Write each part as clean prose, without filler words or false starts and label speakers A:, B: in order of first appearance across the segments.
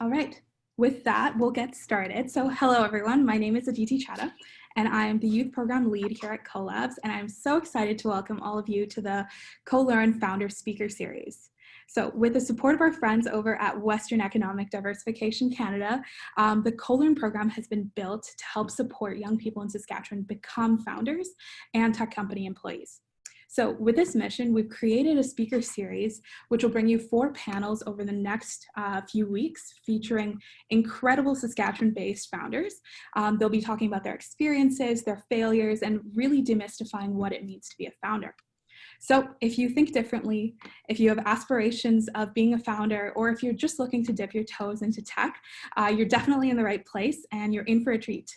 A: All right, with that, we'll get started. So hello, everyone. My name is Aditi Chadha, and I am the Youth Program Lead here at Co.Labs, and I'm so excited to welcome all of you to the Co.Learn Founder Speaker Series. So with the support of our friends over at Western Economic Diversification Canada, the Co.Learn program has been built to help support young people in Saskatchewan become founders and tech company employees. So with this mission, we've created a speaker series, which will bring you 4 panels over the next few weeks, featuring incredible Saskatchewan-based founders. They'll be talking about their experiences, their failures, and really demystifying what it means to be a founder. So if you think differently, if you have aspirations of being a founder, or if you're just looking to dip your toes into tech, you're definitely in the right place and you're in for a treat.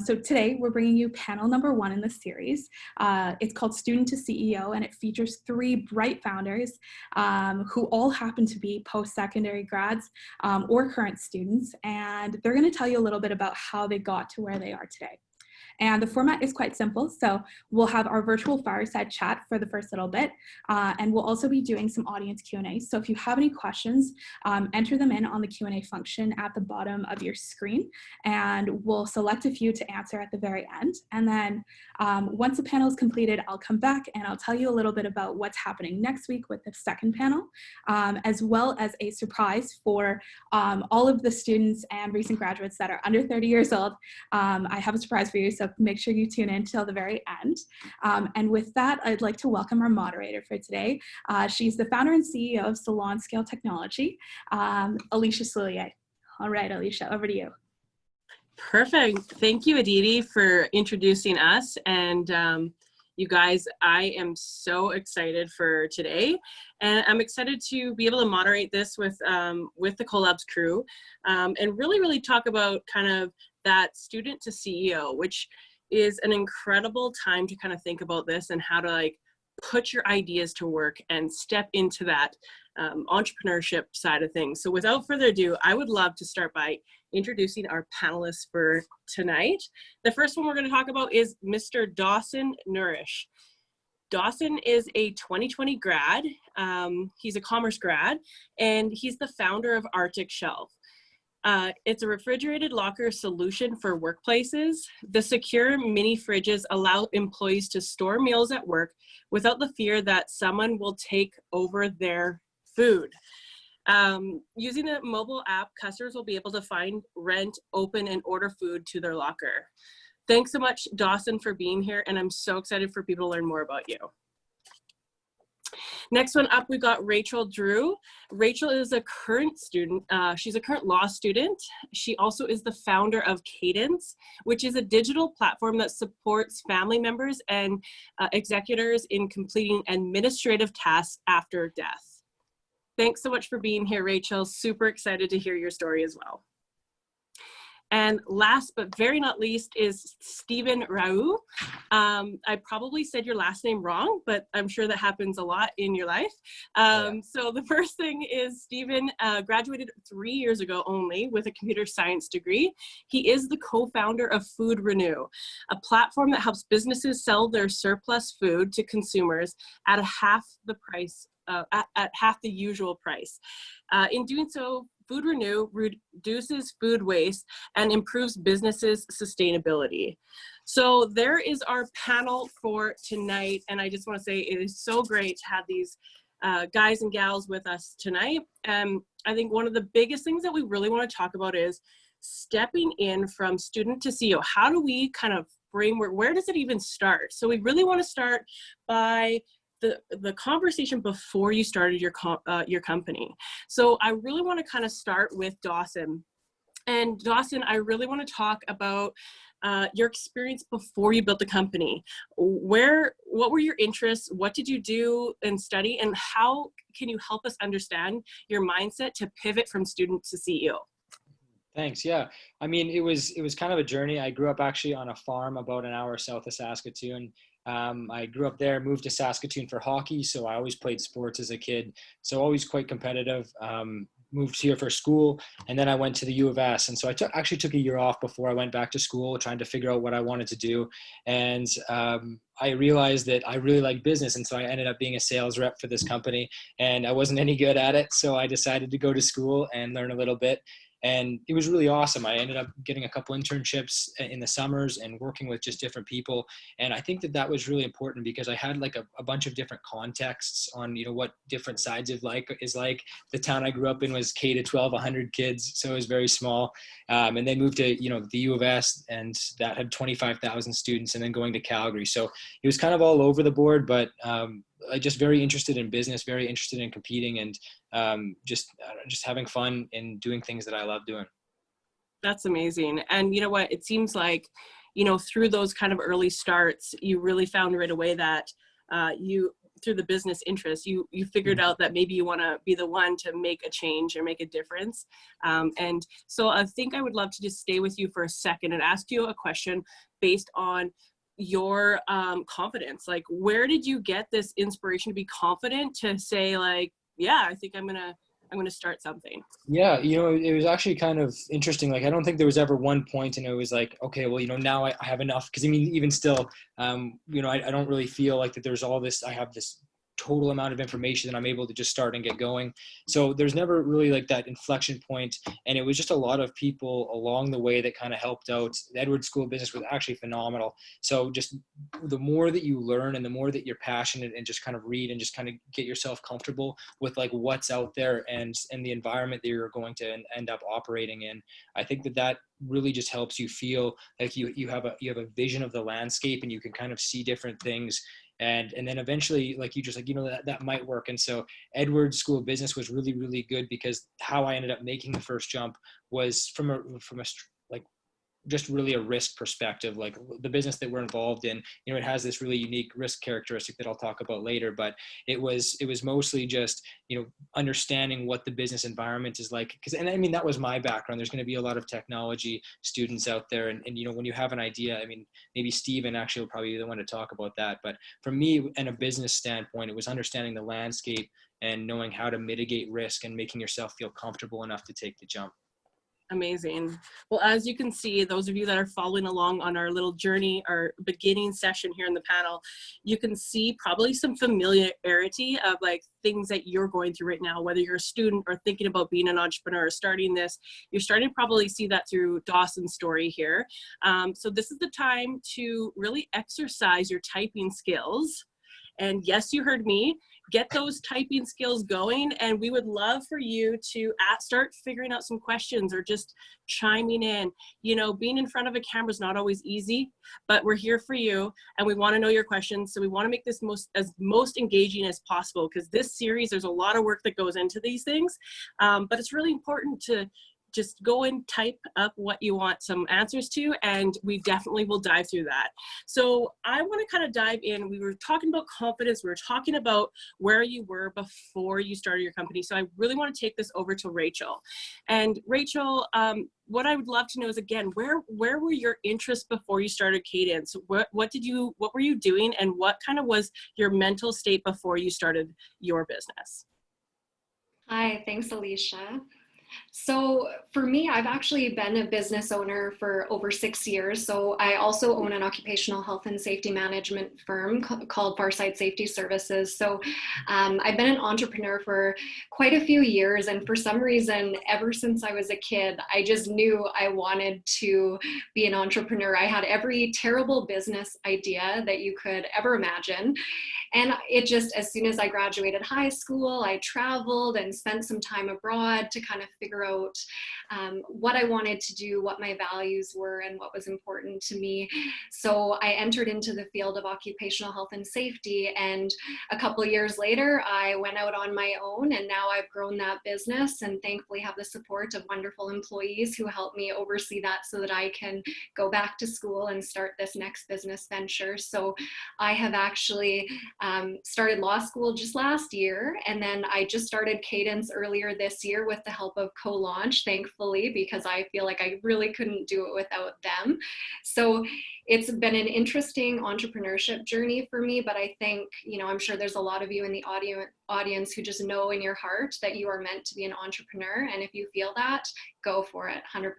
A: So today we're bringing you panel number 1 in the series. It's called Student to CEO, and it features 3 bright founders who all happen to be post-secondary grads or current students, and they're going to tell you a little bit about how they got to where they are today. And the format is quite simple. So we'll have our virtual fireside chat for the first little bit, and we'll also be doing some audience Q&A. So if you have any questions, enter them in on the Q&A function at the bottom of your screen, and we'll select a few to answer at the very end. And then once the panel is completed, I'll come back and I'll tell you a little bit about what's happening next week with the second panel, as well as a surprise for all of the students and recent graduates that are under 30 years old. I have a surprise for you, so make sure you tune in till the very end. And with that, I'd like to welcome our moderator for today. She's the founder and CEO of Salon Scale Technology, Alicia Soulier. All right, Alicia, over to you.
B: Perfect. Thank you, Aditi, for introducing us. And you guys, I am so excited for today. And I'm excited to be able to moderate this with the Co.Labs crew and really talk about kind of that student to CEO, which is an incredible time to kind of think about this and how to like put your ideas to work and step into that entrepreneurship side of things. So without further ado, I would love to start by introducing our panelists for tonight. The first one we're going to talk about is Mr. Dawson Nourish. Dawson is a 2020 grad. He's a commerce grad, and he's the founder of Arctic Shelf. It's a refrigerated locker solution for workplaces. The secure mini fridges allow employees to store meals at work without the fear that someone will take over their food. Using the mobile app, customers will be able to find, rent, open, and order food to their locker. Thanks so much, Dawson, for being here, and I'm so excited for people to learn more about you. Next one up, we've got Rachel Drew. Rachel is a current student. She's a current law student. She also is the founder of Cadence, which is a digital platform that supports family members and executors in completing administrative tasks after death. Thanks so much for being here, Rachel. Super excited to hear your story as well. And last but very not least is Stephen Rowe. I probably said your last name wrong, but I'm sure that happens a lot in your life. So the first thing is Stephen graduated 3 years ago only with a computer science degree. He is the co-founder of Food Renew, a platform that helps businesses sell their surplus food to consumers at half the price, at half the usual price. In doing so, Food Renew reduces food waste and improves businesses' sustainability. So there is our panel for tonight, and I just want to say it is so great to have these guys and gals with us tonight. I think one of the biggest things that we really want to talk about is stepping in from student to CEO. How do we kind of framework, where does it even start? So we really want to start by the conversation before you started your company. So I really want to kind of start with Dawson. And Dawson, I really want to talk about your experience before you built the company. What were your interests? What did you do and study? And how can you help us understand your mindset to pivot from student to CEO?
C: Thanks. Yeah. I mean, it was kind of a journey. I grew up actually on a farm about an hour south of Saskatoon. I grew up there, moved to Saskatoon for hockey. So I always played sports as a kid. So always quite competitive. moved here for school, and then I went to the U of S. And so I actually took a year off before I went back to school, trying to figure out what I wanted to do. And I realized that I really like business. And so I ended up being a sales rep for this company, and I wasn't any good at it. So I decided to go to school and learn a little bit. And it was really awesome. I ended up getting a couple internships in the summers and working with just different people. And I think that that was really important because I had like a bunch of different contexts on, you know, what different sides of is like. The town I grew up in was K to 12, 100 kids. So it was very small. And then moved to, you know, the U of S, and that had 25,000 students, and then going to Calgary. So it was kind of all over the board, but just very interested in business, very interested in competing, and just having fun and doing things that I love doing.
B: That's amazing. And you know what, it seems like, you know, through those kind of early starts, you really found right away that through the business interest, you figured out that maybe you want to be the one to make a change or make a difference. And so I think I would love to just stay with you for a second and ask you a question based on your confidence. Like, where did you get this inspiration to be confident to say, like, yeah, I think I'm gonna start something?
C: Yeah, you know, it was actually kind of interesting. Like, I don't think there was ever one point and it was like, okay, well, you know, now I have enough. Because I mean, even still, you know, I don't really feel like that there's all this, I have this total amount of information that I'm able to just start and get going. So there's never really like that inflection point. And it was just a lot of people along the way that kind of helped out. The Edwards School of Business was actually phenomenal. So just the more that you learn and the more that you're passionate and just kind of read and just kind of get yourself comfortable with like what's out there and the environment that you're going to end up operating in, I think that really just helps you feel like you have a vision of the landscape, and you can kind of see different things. And then eventually, like, you just like, you know, that might work. And so Edwards School of Business was really, really good because how I ended up making the first jump was from a like just really a risk perspective. Like, the business that we're involved in, you know, it has this really unique risk characteristic that I'll talk about later, but it was mostly just, you know, understanding what the business environment is like. And I mean, that was my background. There's going to be a lot of technology students out there. And, you know, when you have an idea, I mean, maybe Steven actually will probably be the one to talk about that. But for me, in a business standpoint, it was understanding the landscape and knowing how to mitigate risk and making yourself feel comfortable enough to take the jump.
B: Amazing. Well, as you can see, those of you that are following along on our little journey, our beginning session here in the panel, you can see probably some familiarity of like things that you're going through right now, whether you're a student or thinking about being an entrepreneur or starting this. You're starting to probably see that through Dawson's story here. So this is the time to really exercise your typing skills. And yes, you heard me. Get those typing skills going, and we would love for you to start figuring out some questions or just chiming in. You know, being in front of a camera is not always easy, but we're here for you, and we want to know your questions. So we want to make this most engaging as possible, because this series, there's a lot of work that goes into these things, but it's really important to just go and type up what you want some answers to, and we definitely will dive through that. So I want to kind of dive in. We were talking about confidence. We were talking about where you were before you started your company. So I really want to take this over to Rachel. And Rachel, what I would love to know is, again, where were your interests before you started Cadence? What were you doing, and what kind of was your mental state before you started your business?
D: Hi, thanks, Alicia. So for me, I've actually been a business owner for over 6 years. So I also own an occupational health and safety management firm called Farside Safety Services. So I've been an entrepreneur for quite a few years. And for some reason, ever since I was a kid, I just knew I wanted to be an entrepreneur. I had every terrible business idea that you could ever imagine. And it just, as soon as I graduated high school, I traveled and spent some time abroad to kind of figure out what I wanted to do, what my values were, and what was important to me. So I entered into the field of occupational health and safety. And a couple of years later, I went out on my own, and now I've grown that business and thankfully have the support of wonderful employees who help me oversee that so that I can go back to school and start this next business venture. So I have actually started law school just last year, and then I just started Cadence earlier this year with the help of co-launch, thankfully, because I feel like I really couldn't do it without them. So it's been an interesting entrepreneurship journey for me, but I think, I'm sure there's a lot of you in the audience who just know in your heart that you are meant to be an entrepreneur. And if you feel that, go for it, 100%.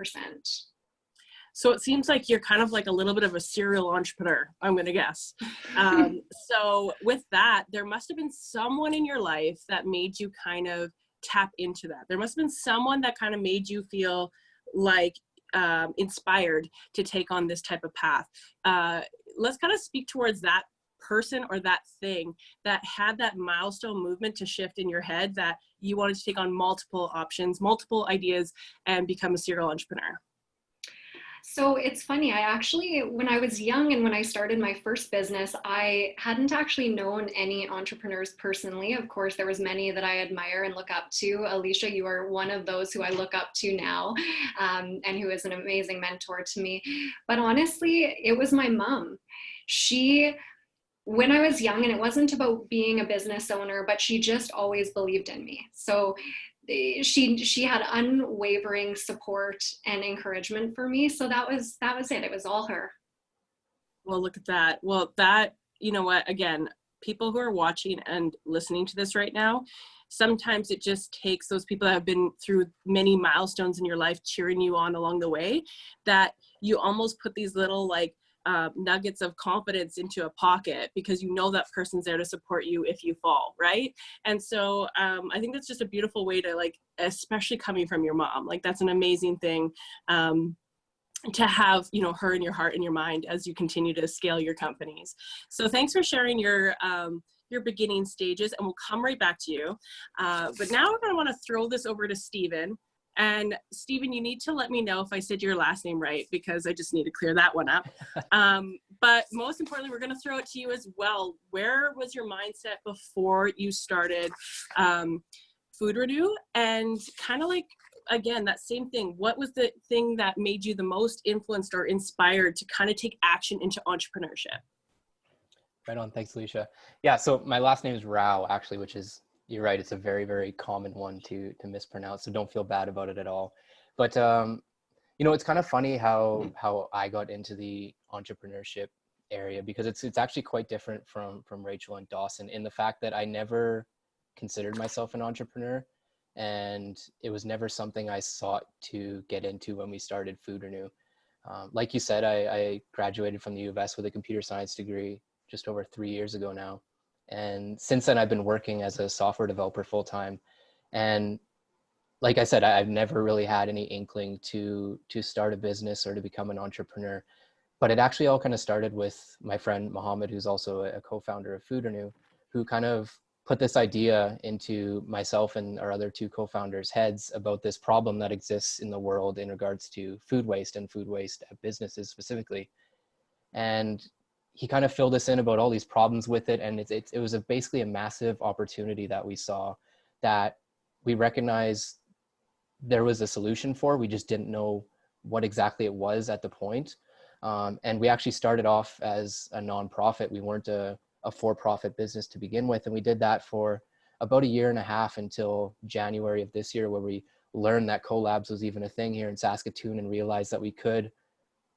B: So it seems like you're kind of like a little bit of a serial entrepreneur, I'm going to guess. So with that, there must have been someone in your life that made you kind of tap into that. There must have been someone that kind of made you feel like inspired to take on this type of path. Let's kind of speak towards that person or that thing that had that milestone movement to shift in your head that you wanted to take on multiple options, multiple ideas, and become a serial entrepreneur.
D: So it's funny, when I was young and when I started my first business, I hadn't actually known any entrepreneurs personally. Of course, there was many that I admire and look up to. Alicia, you are one of those who I look up to now, and who is an amazing mentor to me. But honestly, it was my mom. When I was young, and it wasn't about being a business owner, but she just always believed in me. So she had unwavering support and encouragement for me. So that was it. It was all her.
B: Well, look at that. Well, that, you know what, again, people who are watching and listening to this right now, sometimes it just takes those people that have been through many milestones in your life cheering you on along the way, that you almost put these little like nuggets of confidence into a pocket because you know that person's there to support you if you fall, right? And so I think that's just a beautiful way to, like, especially coming from your mom, like that's an amazing thing to have, her in your heart and your mind as you continue to scale your companies. So thanks for sharing your beginning stages, and we'll come right back to you. But now we're going to want to throw this over to Stephen. And Stephen, you need to let me know if I said your last name right, because I just need to clear that one up. But most importantly, we're going to throw it to you as well. Where was your mindset before you started Food Renew? And kind of like, again, that same thing, what was the thing that made you the most influenced or inspired to kind of take action into entrepreneurship?
E: Right on. Thanks, Alicia. Yeah, so my last name is Rowe, actually, which is, you're right, it's a very, very common one to mispronounce, so don't feel bad about it at all. But, it's kind of funny how I got into the entrepreneurship area, because it's actually quite different from Rachel and Dawson in the fact that I never considered myself an entrepreneur, and it was never something I sought to get into when we started Food Renew. Like you said, I graduated from the U of S with a computer science degree just over 3 years ago now. And since then, I've been working as a software developer full-time. And like I said, I've never really had any inkling to start a business or to become an entrepreneur. But it actually all kind of started with my friend Mohammed, who's also a co-founder of Food Renew, who kind of put this idea into myself and our other two co-founders' heads about this problem that exists in the world in regards to food waste and food waste at businesses specifically. And he kind of filled us in about all these problems with it. And it was basically a massive opportunity that we saw, that we recognized there was a solution for. We just didn't know what exactly it was at the point. And we actually started off as a nonprofit. We weren't a for-profit business to begin with. And we did that for about 1.5 years until January of this year, where we learned that Co.Labs was even a thing here in Saskatoon, and realized that we could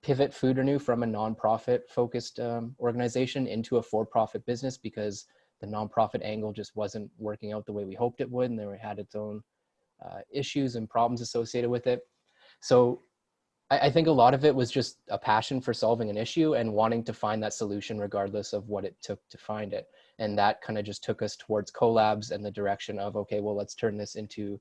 E: pivot Food Renew from a nonprofit focused organization into a for-profit business, because the nonprofit angle just wasn't working out the way we hoped it would, and it had its own issues and problems associated with it. So I think a lot of it was just a passion for solving an issue and wanting to find that solution regardless of what it took to find it. And that kind of just took us towards Co.Labs and the direction of, okay, well, let's turn this into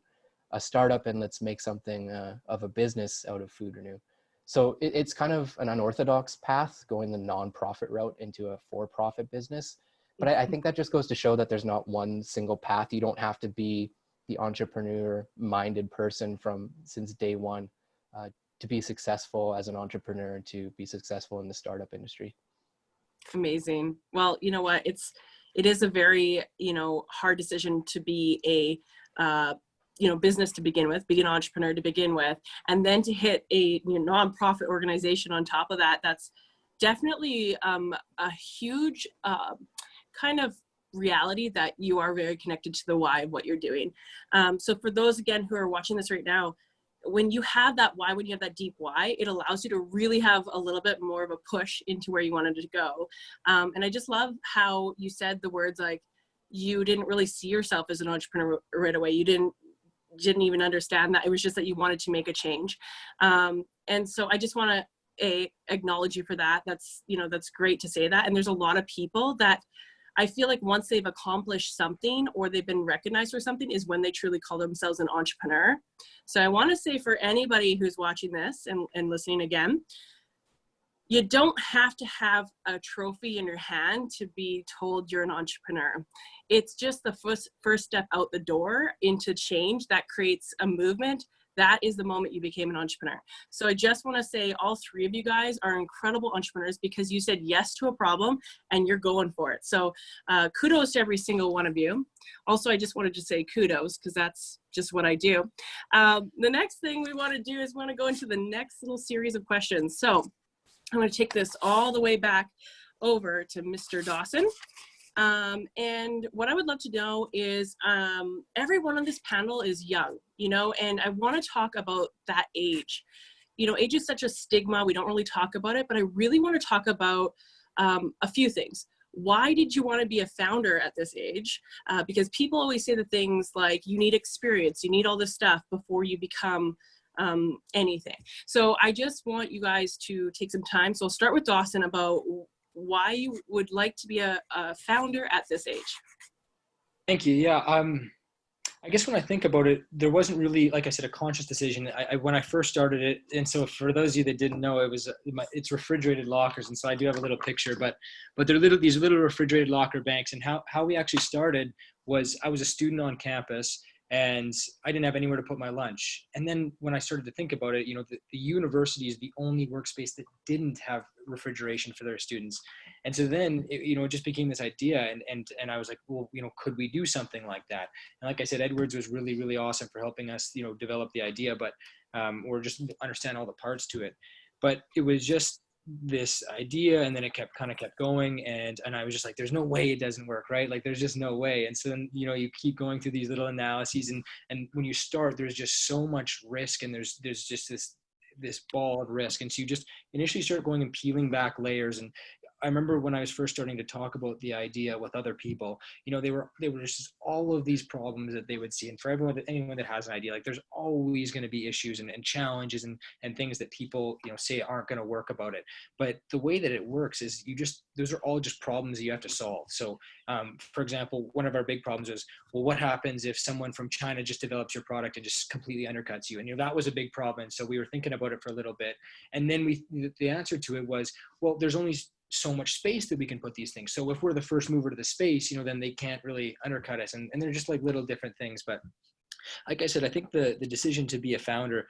E: a startup and let's make something of a business out of Food Renew. So it's kind of an unorthodox path, going the nonprofit route into a for-profit business. But I think that just goes to show that there's not one single path. You don't have to be the entrepreneur-minded person since day one to be successful as an entrepreneur, to be successful in the startup industry.
B: Amazing. Well, you know what? It is a very, hard decision to be a business to begin with, be an entrepreneur to begin with, and then to hit a nonprofit organization on top of that. That's definitely a huge kind of reality that you are very connected to the why of what you're doing. So for those, again, who are watching this right now, when you have that why, when you have that deep why, it allows you to really have a little bit more of a push into where you wanted to go. And I just love how you said the words like, you didn't really see yourself as an entrepreneur right away. You didn't even understand that. It was just that you wanted to make a change. And so I just want to acknowledge you for that. That's great to say that. And there's a lot of people that I feel like once they've accomplished something or they've been recognized for something is when they truly call themselves an entrepreneur. So I want to say for anybody who's watching this and listening again, you don't have to have a trophy in your hand to be told you're an entrepreneur. It's just the first step out the door into change that creates a movement. That is the moment you became an entrepreneur. So I just want to say all three of you guys are incredible entrepreneurs because you said yes to a problem and you're going for it. So kudos to every single one of you. Also, I just wanted to say kudos because that's just what I do. The next thing we want to do is want to go into the next little series of questions. So I'm going to take this all the way back over to Mr. Dawson. And what I would love to know is everyone on this panel is young, and I want to talk about that age. Age is such a stigma. We don't really talk about it, but I really want to talk about a few things. Why did you want to be a founder at this age? Because people always say the things like you need experience, you need all this stuff before you become anything. So I just want you guys to take some time. So I'll start with Dawson about why you would like to be a founder at this age.
C: Thank you. Yeah. I guess when I think about it, there wasn't really, like I said, a conscious decision. When I first started it, and so for those of you that didn't know, it's refrigerated lockers, and so I do have a little picture, but they're these little refrigerated locker banks. And how we actually started was I was a student on campus, and I didn't have anywhere to put my lunch. And then when I started to think about it, the university is the only workspace that didn't have refrigeration for their students. And so then, it just became this idea. And I was like, well, could we do something like that? And like I said, Edwards was really, really awesome for helping us, develop the idea, but, or just understand all the parts to it. But it was just this idea, and then it kept going, and I was just like, there's no way it doesn't work, right? Like there's just no way. And so then you keep going through these little analyses, and when you start, there's just so much risk, and there's just this ball of risk, and so you just initially start going and peeling back layers. And I remember when I was first starting to talk about the idea with other people, they were just all of these problems that they would see. And for anyone that has an idea, like there's always going to be issues and challenges and things that people, say aren't going to work about it. But the way that it works is those are all just problems that you have to solve. So for example, one of our big problems is, well, what happens if someone from China just develops your product and just completely undercuts you? And that was a big problem. And so we were thinking about it for a little bit. And then the answer to it was, well, there's only so much space that we can put these things. So if we're the first mover to the space, then they can't really undercut us. And they're just like little different things. But like I said, I think the decision to be a founder,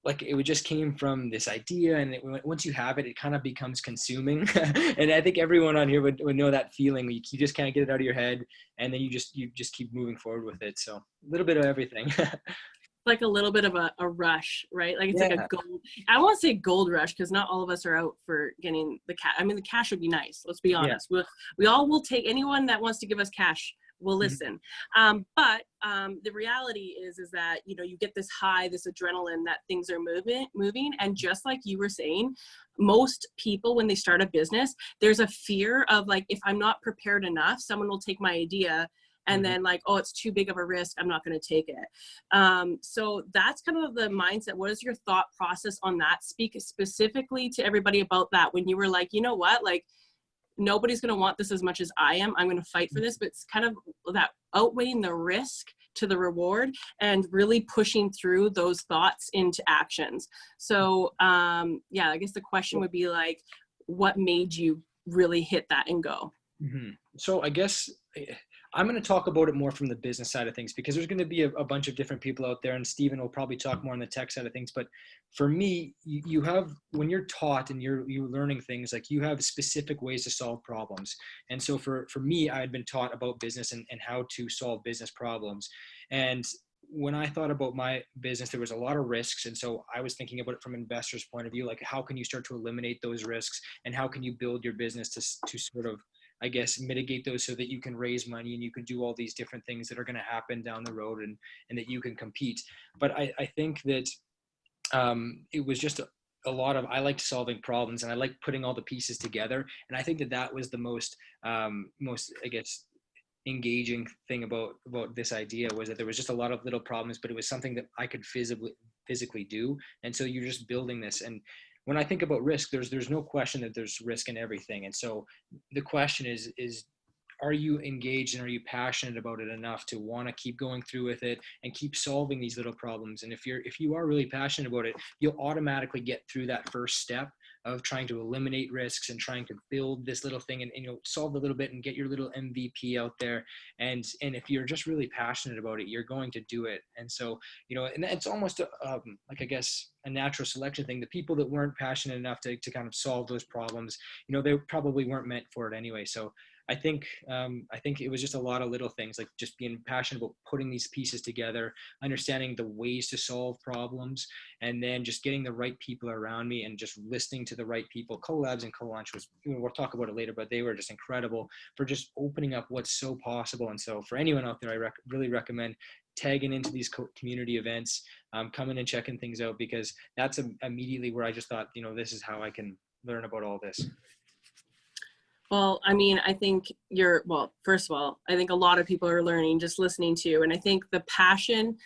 C: like it just came from this idea, and once you have it, it kind of becomes consuming. And I think everyone on here would know that feeling. You just can't get it out of your head, and then you just keep moving forward with it. So a little bit of everything.
B: Like a little bit of a rush, right? Like it's like a gold, I won't say gold rush because not all of us are out for getting the cash. I mean, the cash would be nice. Let's be honest. Yeah. We all will take anyone that wants to give us cash. We'll listen. But the reality is that, you get this high, this adrenaline that things are moving. And just like you were saying, most people, when they start a business, there's a fear of like, if I'm not prepared enough, someone will take my idea and then like, oh, it's too big of a risk, I'm not going to take it. So that's kind of the mindset. What is your thought process on that? Speak specifically to everybody about that. When you were like, you know what, like nobody's going to want this as much as I am. I'm going to fight for this, but it's kind of that outweighing the risk to the reward and really pushing through those thoughts into actions. So yeah, I guess the question would be like, what made you really hit that and go?
C: So I guess I'm going to talk about it more from the business side of things, because there's going to be a bunch of different people out there, and Stephen will probably talk more on the tech side of things. But for me, you have, when you're taught and you're learning things, like you have specific ways to solve problems. And so for me, I had been taught about business and how to solve business problems. And when I thought about my business, there was a lot of risks. And so I was thinking about it from an investor's point of view, like how can you start to eliminate those risks, and how can you build your business to sort of I guess, mitigate those so that you can raise money and you can do all these different things that are going to happen down the road, and that you can compete. But I think that it was just a lot of, I liked solving problems and I liked putting all the pieces together. And I think that that was the most, I guess, engaging thing about this idea, was that there was just a lot of little problems, but it was something that I could physically do. And so you're just building this. And when I think about risk, there's no question that there's risk in everything. And so the question is are you engaged and are you passionate about it enough to want to keep going through with it and keep solving these little problems? And if you are really passionate about it, you'll automatically get through that first step of trying to eliminate risks and trying to build this little thing and solve a little bit and get your little MVP out there. And if you're just really passionate about it, you're going to do it. And so, and it's almost like, I guess, a natural selection thing. The people that weren't passionate enough to kind of solve those problems, they probably weren't meant for it anyway. So I think it was just a lot of little things, like just being passionate about putting these pieces together, understanding the ways to solve problems, and then just getting the right people around me and just listening to the right people. Co.Labs and Co.Launch was, we'll talk about it later, but they were just incredible for just opening up what's so possible. And so for anyone out there, I really recommend tagging into these community events, coming and checking things out, because that's immediately where I just thought, this is how I can learn about all this.
B: Well, I mean, I think first of all, I think a lot of people are learning just listening to you. And I think the passion,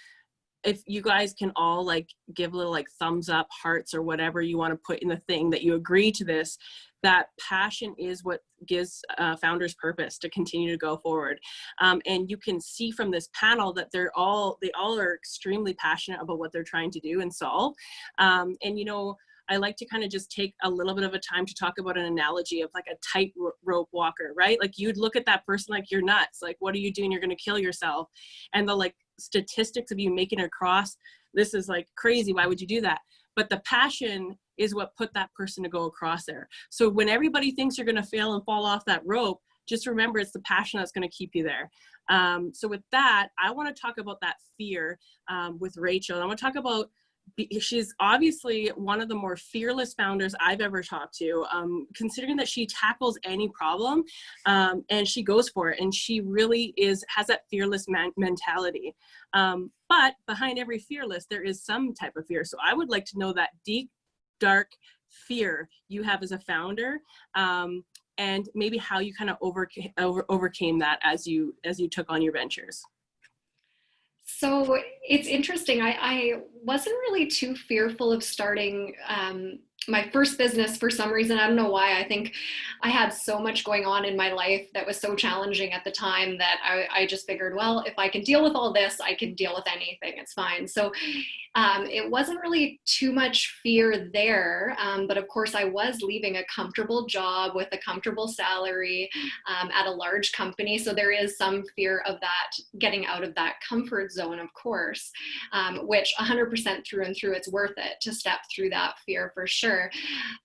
B: if you guys can all like give a little like thumbs up, hearts, or whatever you want to put in the thing that you agree to this, that passion is what gives founders purpose to continue to go forward. And you can see from this panel that they all are extremely passionate about what they're trying to do and solve. I like to kind of just take a little bit of a time to talk about an analogy of like a tightrope walker, right? Like you'd look at that person like, you're nuts. Like, what are you doing? You're going to kill yourself. And the like statistics of you making it across, this is like crazy. Why would you do that? But the passion is what put that person to go across there. So when everybody thinks you're going to fail and fall off that rope, just remember it's the passion that's going to keep you there. So with that, I want to talk about that fear with Rachel. I want to talk about, she's obviously one of the more fearless founders I've ever talked to, considering that she tackles any problem and she goes for it, and she really has that fearless mentality. But behind every fearless, there is some type of fear. So I would like to know that deep, dark fear you have as a founder, and maybe how you kind of overcame that as you took on your ventures.
D: So it's interesting. I wasn't really too fearful of starting my first business for some reason. I don't know why. I think I had so much going on in my life that was so challenging at the time that I just figured, well, if I can deal with all this, I can deal with anything. It's fine. So it wasn't really too much fear there. But of course, I was leaving a comfortable job with a comfortable salary at a large company. So there is some fear of that, getting out of that comfort zone, of course, which 100% through and through, it's worth it to step through that fear for sure.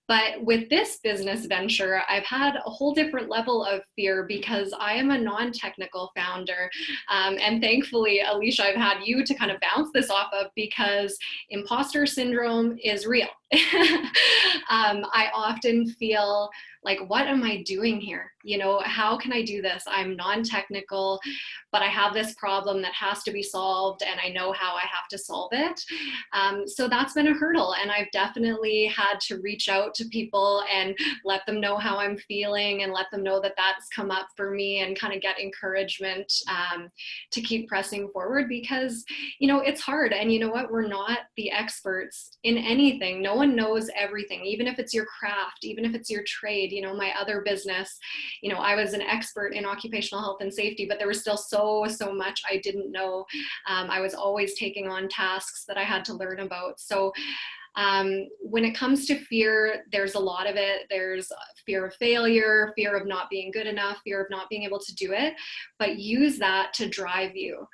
D: But with this business venture, I've had a whole different level of fear because I am a non-technical founder. And thankfully, Alicia, I've had you to kind of bounce this off of, because imposter syndrome is real. I often feel like, what am I doing here? How can I do this? I'm non-technical, but I have this problem that has to be solved, and I know how I have to solve it. So that's been a hurdle, and I've definitely had to reach out to people and let them know how I'm feeling, and let them know that that's come up for me, and kind of get encouragement to keep pressing forward, because it's hard. And you know what? We're not the experts in anything. No one knows everything, even if it's your craft, even if it's your trade. My other business, I was an expert in occupational health and safety, but there was still so much I didn't know. I was always taking on tasks that I had to learn about. So when it comes to fear, there's a lot of it. There's fear of failure, fear of not being good enough, fear of not being able to do it, but use that to drive you.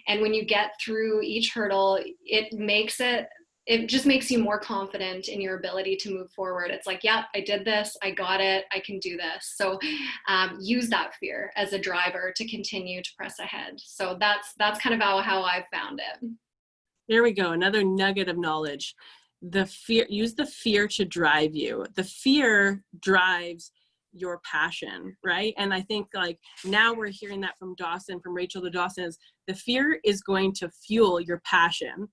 D: And when you get through each hurdle, it just makes you more confident in your ability to move forward. It's like, yeah, I did this, I got it, I can do this. So use that fear as a driver to continue to press ahead. So that's kind of how I've found it.
B: There we go, another nugget of knowledge. The fear, use the fear to drive you. The fear drives your passion, right? And I think like now we're hearing that from Dawson, from Rachel to Dawson, is the fear is going to fuel your passion,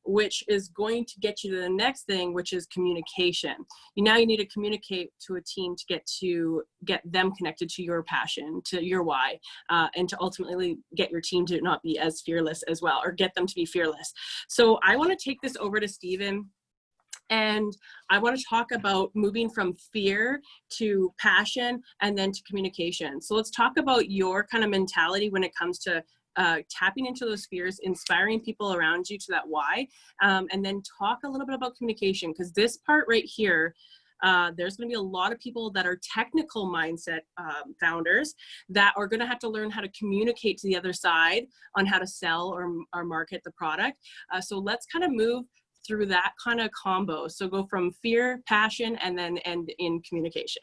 B: which is going to get you to the next thing, which is communication. Now you need to communicate to a team to get them connected to your passion, to your why, and to ultimately get your team to not be as fearless as well, or get them to be fearless. So I want to take this over to Stephen, and I want to talk about moving from fear to passion and then to communication. So let's talk about your kind of mentality when it comes to tapping into those fears, inspiring people around you to that why, and then talk a little bit about communication, because this part right here, there's going to be a lot of people that are technical mindset founders that are going to have to learn how to communicate to the other side on how to sell or market the product. So let's kind of move through that kind of combo. So go from fear, passion, and then end in communication.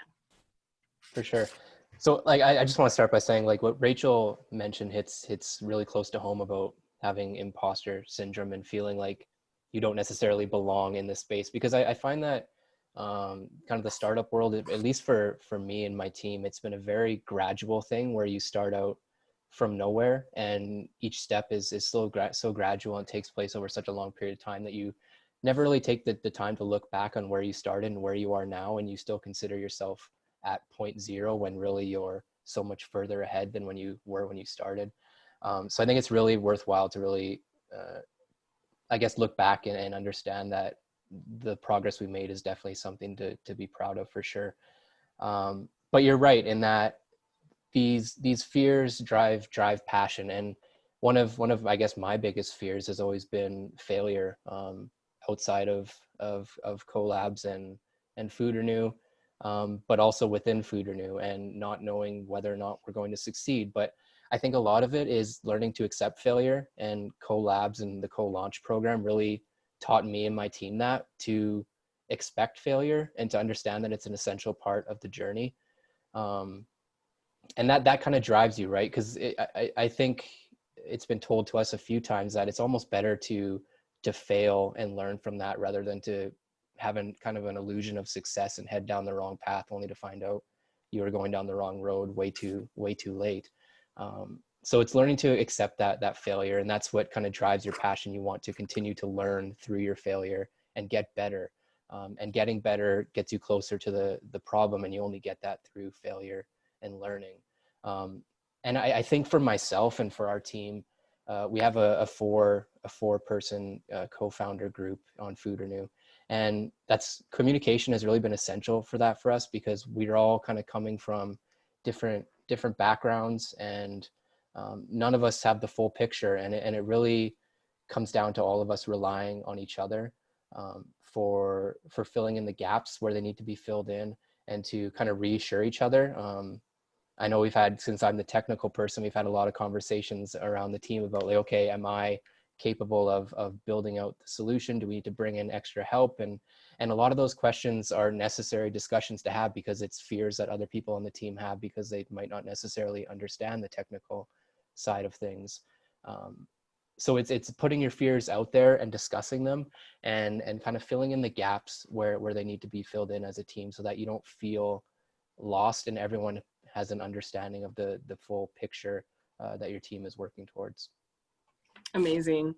E: For sure. So like, I just want to start by saying like what Rachel mentioned hits really close to home about having imposter syndrome and feeling like you don't necessarily belong in this space, because I find that kind of the startup world, at least for me and my team, it's been a very gradual thing where you start out from nowhere and each step is so gradual and takes place over such a long period of time that you never really take the time to look back on where you started and where you are now, and you still consider yourself at point zero when really you're so much further ahead than when you were when you started. So I think it's really worthwhile to really, I guess, look back and understand that the progress we made is definitely something to be proud of for sure. But you're right in that these fears drive passion. And one of I guess my biggest fears has always been failure, outside of Co.Labs and Food Renew. But also within Food Renew, and not knowing whether or not we're going to succeed. But I think a lot of it is learning to accept failure, and Co.Labs and the Co.Launch program really taught me and my team that to expect failure and to understand that it's an essential part of the journey. And that kind of drives you, right? Because I think it's been told to us a few times that it's almost better to fail and learn from that rather than to having kind of an illusion of success and head down the wrong path only to find out you were going down the wrong road way too late. So it's learning to accept that failure, and that's what kind of drives your passion. You want to continue to learn through your failure and get better, and getting better gets you closer to the problem, and you only get that through failure and learning. And I think for myself and for our team, we have a four-person co-founder group on Food Renew. And communication has really been essential for that for us, because we're all kind of coming from different backgrounds, and none of us have the full picture. And it really comes down to all of us relying on each other for filling in the gaps where they need to be filled in, and to kind of reassure each other. I know since I'm the technical person, we've had a lot of conversations around the team about like, okay, am I capable of building out the solution? Do we need to bring in extra help? And a lot of those questions are necessary discussions to have, because it's fears that other people on the team have, because they might not necessarily understand the technical side of things. So it's putting your fears out there and discussing them, and kind of filling in the gaps where they need to be filled in as a team, so that you don't feel lost and everyone has an understanding of the full picture that your team is working towards.
B: Amazing.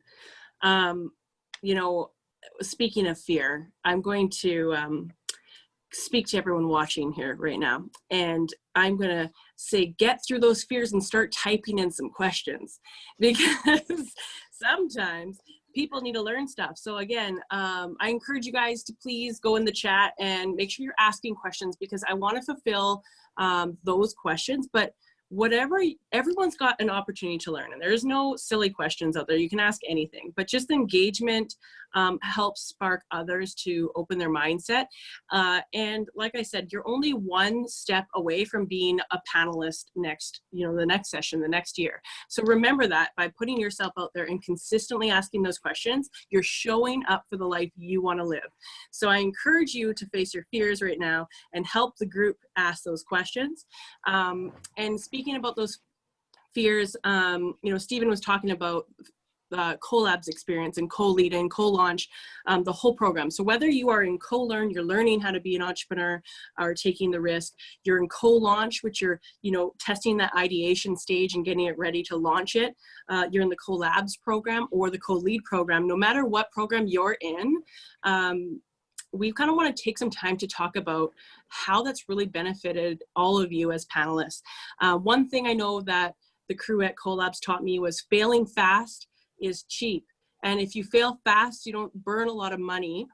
B: Speaking of fear, I'm going to speak to everyone watching here right now, and I'm going to say, get through those fears and start typing in some questions, because sometimes people need to learn stuff. So again, I encourage you guys to please go in the chat and make sure you're asking questions, because I want to fulfill those questions. But everyone's got an opportunity to learn, and there's no silly questions out there. You can ask anything, but just engagement helps spark others to open their mindset. And like I said, you're only one step away from being a panelist the next session, the next year. So remember that by putting yourself out there and consistently asking those questions, you're showing up for the life you want to live. So I encourage you to face your fears right now and help the group ask those questions. And speaking about those fears, Stephen was talking about Co.Labs experience and co-lead and co-launch, the whole program. So whether you are in co-learn, you're learning how to be an entrepreneur or taking the risk, you're in co-launch, which you're, testing that ideation stage and getting it ready to launch it. You're in the Co.Labs program or the co-lead program. No matter what program you're in, we kind of want to take some time to talk about how that's really benefited all of you as panelists. One thing I know that the crew at Co.Labs taught me was failing fast is cheap. And if you fail fast, you don't burn a lot of money,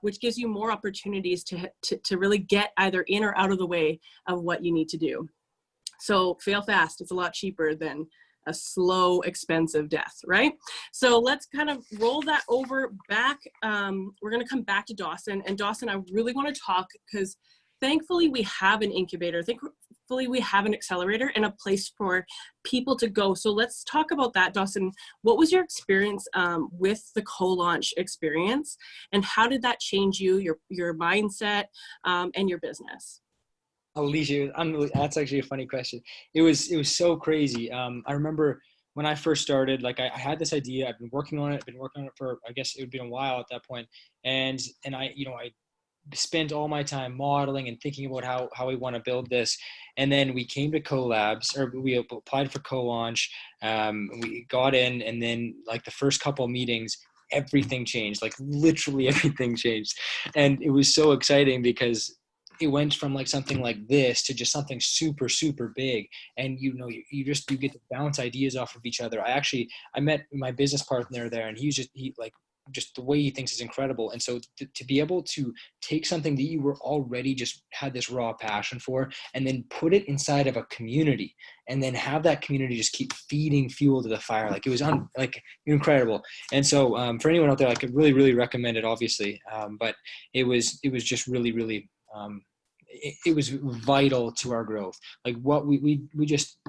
B: which gives you more opportunities to really get either in or out of the way of what you need to do. So fail fast. It's a lot cheaper than a slow, expensive death, right? So let's kind of roll that over back. We're going to come back to Dawson. And Dawson, I really want to talk because thankfully we have an incubator. Thankfully we have an accelerator and a place for people to go. So let's talk about that, Dawson. What was your experience with the co-launch experience, and how did that change you, your mindset, and your business?
C: Alicia, that's actually a funny question. It was so crazy. I remember when I first started, like I had this idea. I've been working on it. For, I guess it had been a while at that point. And I spent all my time modeling and thinking about how we want to build this. And then we came to Co.Labs, or we applied for co-launch. We got in, and then like the first couple of meetings, everything changed. Like literally everything changed. And it was so exciting because it went from like something like this to just something super, super big. And you get to bounce ideas off of each other. I met my business partner there, and he just the way he thinks is incredible. And so to be able to take something that you were already just had this raw passion for, and then put it inside of a community, and then have that community just keep feeding fuel to the fire. Like it was incredible. And so for anyone out there, I could really, really recommend it, obviously. But it was just really, really, it was vital to our growth. Like what we just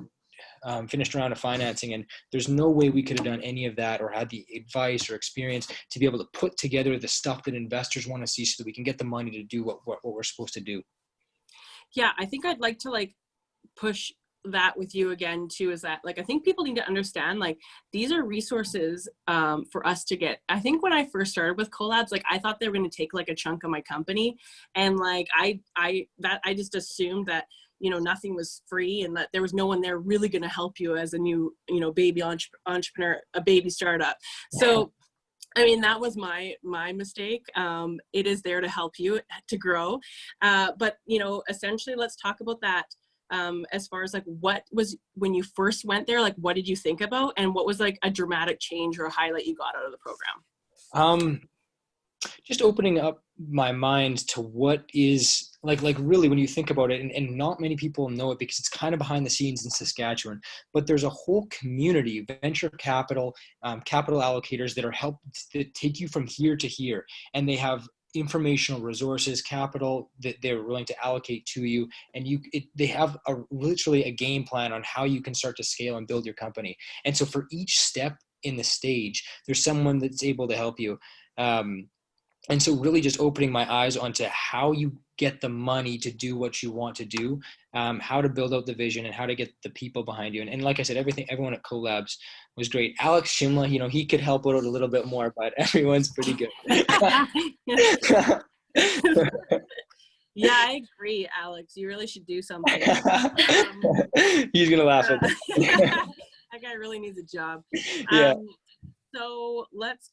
C: finished a round of financing, and there's no way we could have done any of that or had the advice or experience to be able to put together the stuff that investors want to see so that we can get the money to do what we're supposed to do. Yeah,
B: I think I'd like to push that with you again too, is that I think people need to understand these are resources for us to get. I think when I first started with Co.Labs, I thought they were going to take a chunk of my company, and I just assumed that nothing was free and that there was no one there really going to help you as a new baby entrepreneur, a baby startup. So I mean, that was my mistake. It is there to help you to grow, but essentially let's talk about that. As far as what was, when you first went there, what did you think about, and what was a dramatic change or a highlight you got out of the program?
C: Just opening up my mind to what is really when you think about it, and not many people know it because it's kind of behind the scenes in Saskatchewan, but there's a whole community of venture capital, capital allocators that that take you from here to here, and they have informational resources, capital that they're willing to allocate to you, and they have literally a game plan on how you can start to scale and build your company. And so for each step in the stage, there's someone that's able to help you. And so really just opening my eyes onto how you get the money to do what you want to do, how to build out the vision, and how to get the people behind you. And like I said, everyone at Co.Labs was great. Alex Shimla, he could help out a little bit more, but everyone's pretty good.
B: Yeah, I agree, Alex. You really should do something.
C: He's going to laugh at me.
B: That guy really needs a job.
C: Yeah.
B: So let's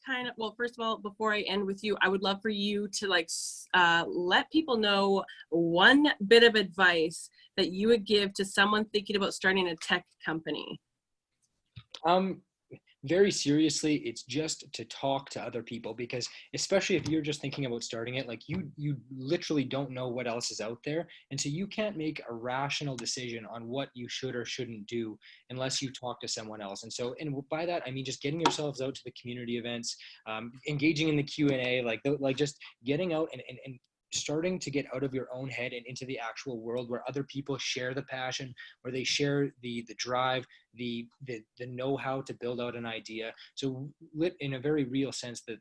B: first of all, before I end with you, I would love for you to let people know one bit of advice that you would give to someone thinking about starting a tech company.
C: Very seriously, it's just to talk to other people, because especially if you're just thinking about starting it, you literally don't know what else is out there. And so you can't make a rational decision on what you should or shouldn't do unless you talk to someone else. And so, and by that, I mean, just getting yourselves out to the community events, engaging in the Q&A, just getting out and starting to get out of your own head and into the actual world where other people share the passion, where they share the drive, the know-how to build out an idea. So in a very real sense, the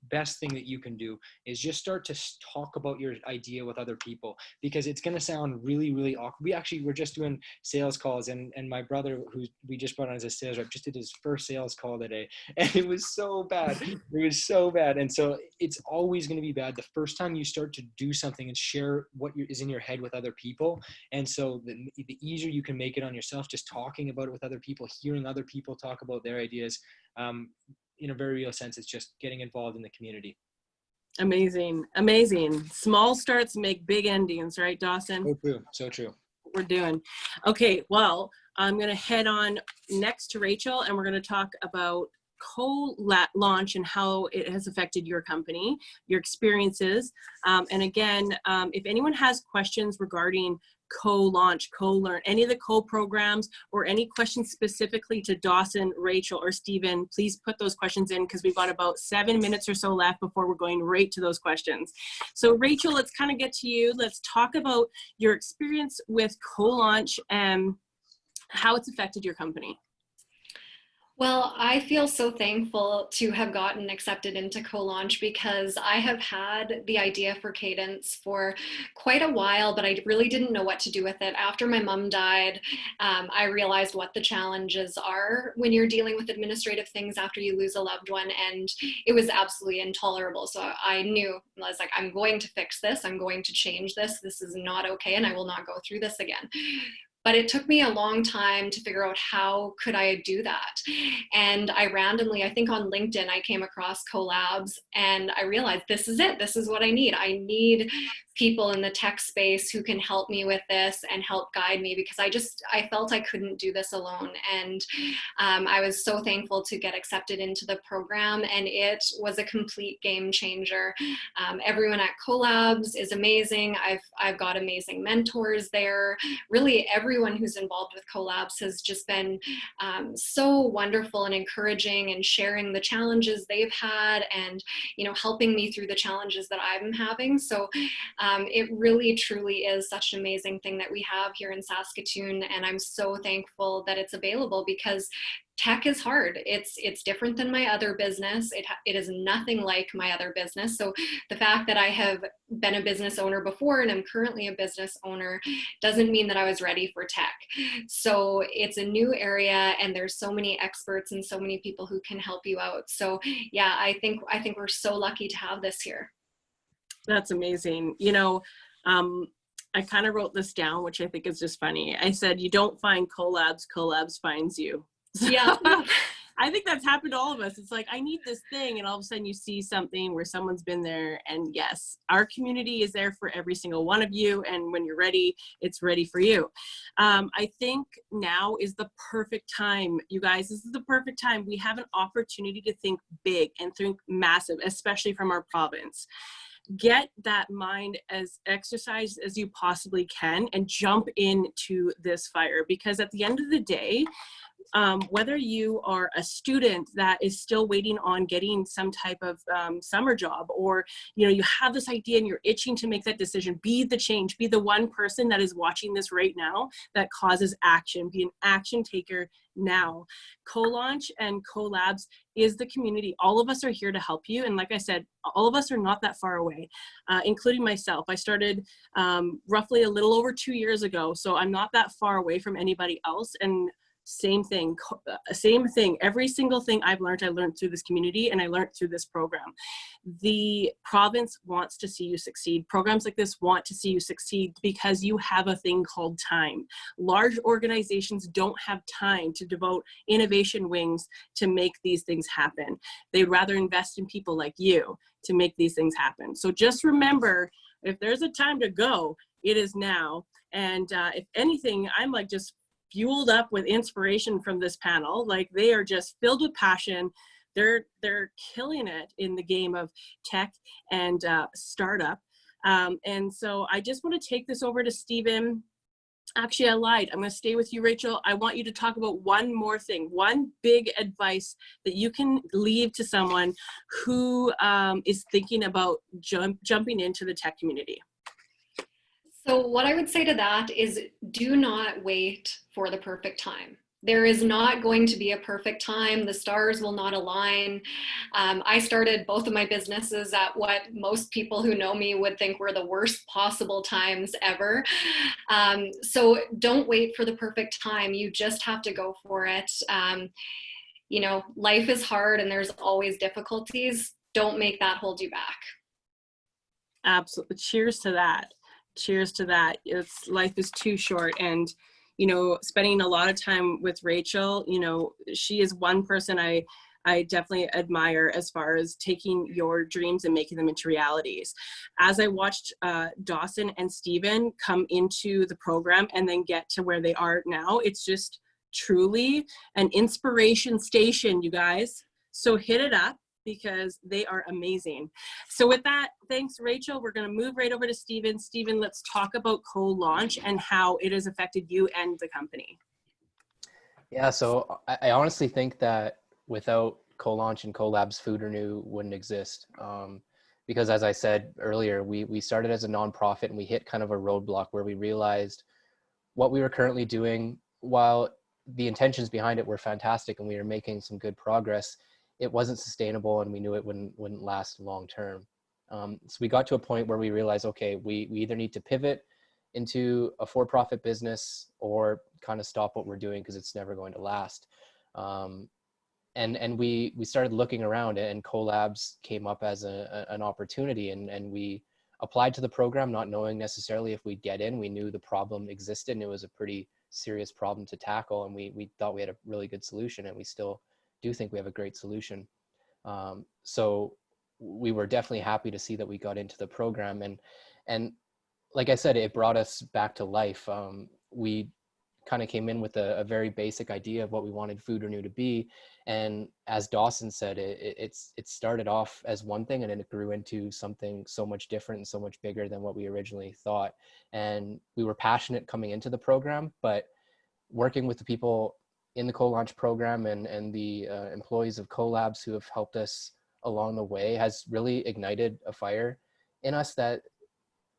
C: best thing that you can do is just start to talk about your idea with other people, because it's going to sound really, really awkward. We're just doing sales calls, and my brother, who we just brought on as a sales rep, just did his first sales call today, and it was so bad. It was so bad. And so it's always going to be bad the first time you start to do something and share what is in your head with other people. And so the easier you can make it on yourself, just talking about it with other people, hearing other people talk about their ideas, in a very real sense, it's just getting involved in the community.
B: Amazing. Amazing. Small starts make big endings, right, Dawson?
C: So true. So true.
B: We're doing. Okay, well, I'm going to head on next to Rachel, and we're going to talk about Co.Launch and how it has affected your company, your experiences. And again, if anyone has questions regarding Co.Launch, Co.Learn, any of the co-programs, or any questions specifically to Dawson, Rachel, or Stephen, please put those questions in, because we've got about 7 minutes or so left before we're going right to those questions. So Rachel, let's kind of get to you. Let's talk about your experience with Co.Launch and how it's affected your company.
D: Well, I feel so thankful to have gotten accepted into Co.Launch, because I have had the idea for Cadence for quite a while, but I really didn't know what to do with it. After my mom died, I realized what the challenges are when you're dealing with administrative things after you lose a loved one, and it was absolutely intolerable. So I knew, I was like, I'm going to fix this. I'm going to change this. This is not okay, and I will not go through this again. But it took me a long time to figure out how could I do that. And I randomly, I think on LinkedIn, I came across Co.Labs, and I realized this is it. This is what I need. I need people in the tech space who can help me with this and help guide me, because I felt I couldn't do this alone. And I was so thankful to get accepted into the program, and it was a complete game changer. Everyone at Co.Labs is amazing. I've got amazing mentors there. Really, everyone who's involved with Co.Labs has just been so wonderful and encouraging, and sharing the challenges they've had, and helping me through the challenges that I'm having. So it really truly is such an amazing thing that we have here in Saskatoon, and I'm so thankful that it's available, because tech is hard. It's different than my other business. It is nothing like my other business. So the fact that I have been a business owner before and I'm currently a business owner doesn't mean that I was ready for tech. So it's a new area, and there's so many experts and so many people who can help you out. So yeah, I think we're so lucky to have this here.
B: That's amazing. I kind of wrote this down, which I think is just funny. I said, you don't find Co.Labs, Co.Labs finds you. So,
D: yeah.
B: I think that's happened to all of us. It's like, I need this thing, and all of a sudden you see something where someone's been there. And yes, our community is there for every single one of you, and when you're ready, it's ready for you. I think now is the perfect time, you guys. This is the perfect time. We have an opportunity to think big and think massive, especially from our province. Get that mind as exercised as you possibly can, and jump into this fire, because at the end of the day, whether you are a student that is still waiting on getting some type of summer job, or you have this idea and you're itching to make that decision, be the change, be the one person that is watching this right now that causes action. Be an action taker now. Co.Launch and Co.Labs is the community. All of us are here to help you, and like I said, all of us are not that far away, including myself. I started roughly a little over 2 years ago, so I'm not that far away from anybody else. And same thing. Every single thing I learned through this community, and I learned through this program. The province wants to see you succeed. Programs like this want to see you succeed, because you have a thing called time. Large organizations don't have time to devote innovation wings to make these things happen. They'd rather invest in people like you to make these things happen. So just remember, if there's a time to go, it is now. And if anything, I'm like just fueled up with inspiration from this panel. Like, they are just filled with passion. They're killing it in the game of tech and startup. And so I just want to take this over to Stephen. Actually, I lied. I'm going to stay with you, Rachel. I want you to talk about one more thing, one big advice that you can leave to someone who is thinking about jumping into the tech community.
D: So what I would say to that is, do not wait for the perfect time. There is not going to be a perfect time. The stars will not align. I started both of my businesses at what most people who know me would think were the worst possible times ever. So don't wait for the perfect time. You just have to go for it. Life is hard and there's always difficulties. Don't make that hold you back.
B: Absolutely. Cheers to that. Cheers to that. Life is too short. And spending a lot of time with Rachel, she is one person I definitely admire as far as taking your dreams and making them into realities. As I watched Dawson and Steven come into the program and then get to where they are now, it's just truly an inspiration station, you guys. So hit it up, because they are amazing. So with that, thanks, Rachel. We're going to move right over to Steven. Steven, let's talk about Co.Launch and how it has affected you and the company.
E: Yeah, so I honestly think that without Co.Launch and Co.Labs, Food or New wouldn't exist. Because as I said earlier, we started as a nonprofit and we hit kind of a roadblock where we realized what we were currently doing, while the intentions behind it were fantastic and we were making some good progress, it wasn't sustainable and we knew it wouldn't last long term. So we got to a point where we realized, okay, we either need to pivot into a for-profit business or kind of stop what we're doing because it's never going to last. And we started looking around, and Co.Labs came up as an opportunity, and we applied to the program not knowing necessarily if we'd get in. We knew the problem existed and it was a pretty serious problem to tackle, and we thought we had a really good solution, and we still do think we have a great solution. So we were definitely happy to see that we got into the program, and like I said, it brought us back to life. We kind of came in with a very basic idea of what we wanted Food or New to be, and as Dawson said, it started off as one thing and then it grew into something so much different and so much bigger than what we originally thought. And we were passionate coming into the program, but working with the people in the Co.Launch program and the employees of Co.Labs who have helped us along the way has really ignited a fire in us that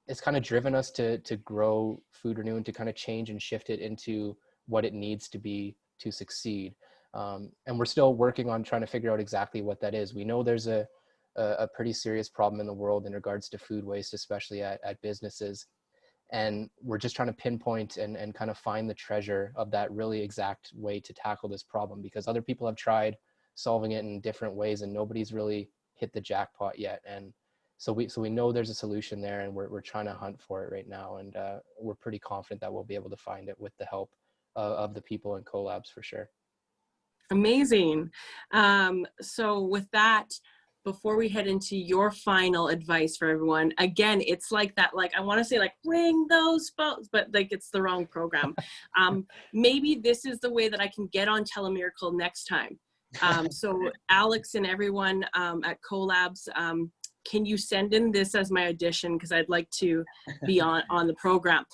E: it's kind of driven us to grow Food or New and to kind of change and shift it into what it needs to be to succeed. And we're still working on trying to figure out exactly what that is. We know there's a pretty serious problem in the world in regards to food waste, especially at businesses. And we're just trying to pinpoint and kind of find the treasure of that really exact way to tackle this problem, because other people have tried solving it in different ways and nobody's really hit the jackpot yet. And so we know there's a solution there, and we're trying to hunt for it right now. And we're pretty confident that we'll be able to find it with the help of the people in Co.Labs for sure.
B: Amazing. So with that, before we head into your final advice for everyone, again, it's like that, like, I want to say like, ring those phones, but like, it's the wrong program. Maybe this is the way that I can get on Telemiracle next time. So Alex and everyone at Co.Labs, can you send in this as my audition? Because I'd like to be on the program.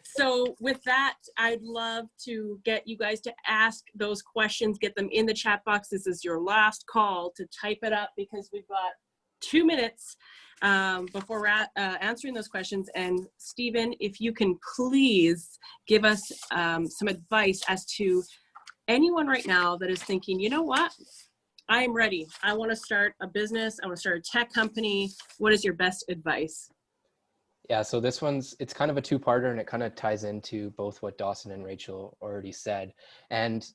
B: So with that, I'd love to get you guys to ask those questions, get them in the chat box. This is your last call to type it up, because we've got 2 minutes before we're answering those questions. And Steven, if you can please give us some advice as to anyone right now that is thinking, you know what? I'm ready. I want to start a business. I want to start a tech company. What is your best advice?
E: Yeah, so it's kind of a two-parter, and it kind of ties into both what Dawson and Rachel already said. And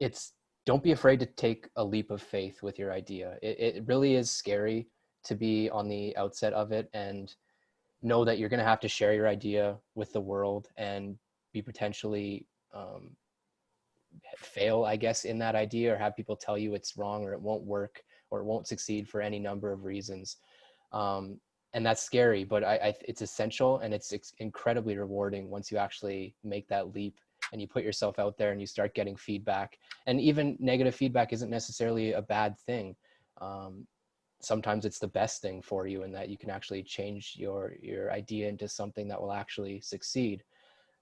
E: it's, don't be afraid to take a leap of faith with your idea. It really is scary to be on the outset of it and know that you're going to have to share your idea with the world and be potentially fail, I guess, in that idea, or have people tell you it's wrong or it won't work or it won't succeed for any number of reasons. And that's scary, but it's essential, and it's incredibly rewarding once you actually make that leap and you put yourself out there and you start getting feedback. And even negative feedback isn't necessarily a bad thing. Sometimes it's the best thing for you, in that you can actually change your idea into something that will actually succeed.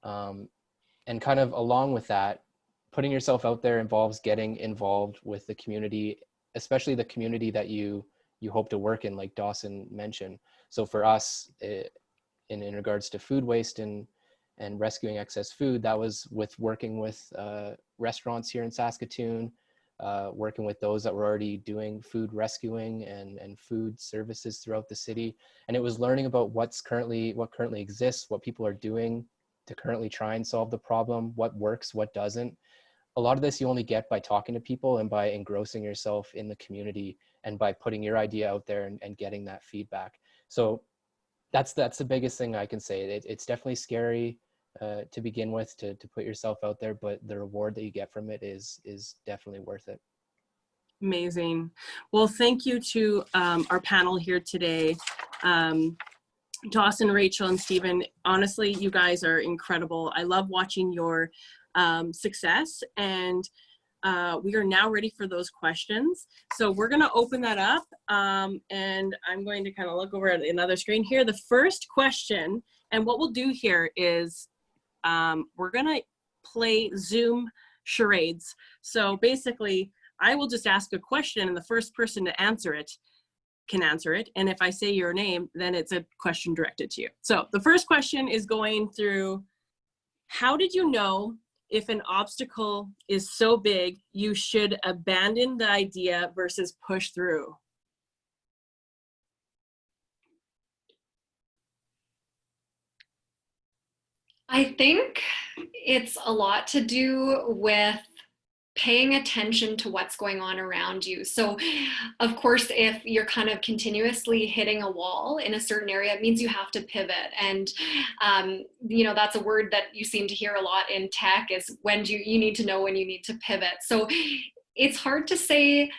E: And kind of along with that, putting yourself out there involves getting involved with the community, especially the community that you hope to work in, like Dawson mentioned. So for us, in regards to food waste and and rescuing excess food. That was with working with restaurants here in Saskatoon, working with those that were already doing food rescuing and food services throughout the city. And it was learning about what currently exists, what people are doing to currently try and solve the problem, what works, what doesn't. A lot of this you only get by talking to people and by engrossing yourself in the community and by putting your idea out there and getting that feedback. So that's the biggest thing I can say. It's definitely scary to begin with, to put yourself out there, but the reward that you get from it is definitely worth it.
B: Amazing. Well, thank you to our panel here today. Dawson, Rachel, and Stephen, honestly, you guys are incredible. I love watching your success, and we are now ready for those questions. So we're going to open that up, and I'm going to kind of look over at another screen here. The first question, and what we'll do here is we're going to play Zoom charades. So basically, I will just ask a question, and the first person to answer it can answer it. And if I say your name, then it's a question directed to you. So the first question is going through, how did you know if an obstacle is so big, you should abandon the idea versus push through?
D: I think it's a lot to do with paying attention to what's going on around you. So of course, if you're kind of continuously hitting a wall in a certain area, it means you have to pivot. And, you know, that's a word that you seem to hear a lot in tech, is when you need to know when you need to pivot. So it's hard to say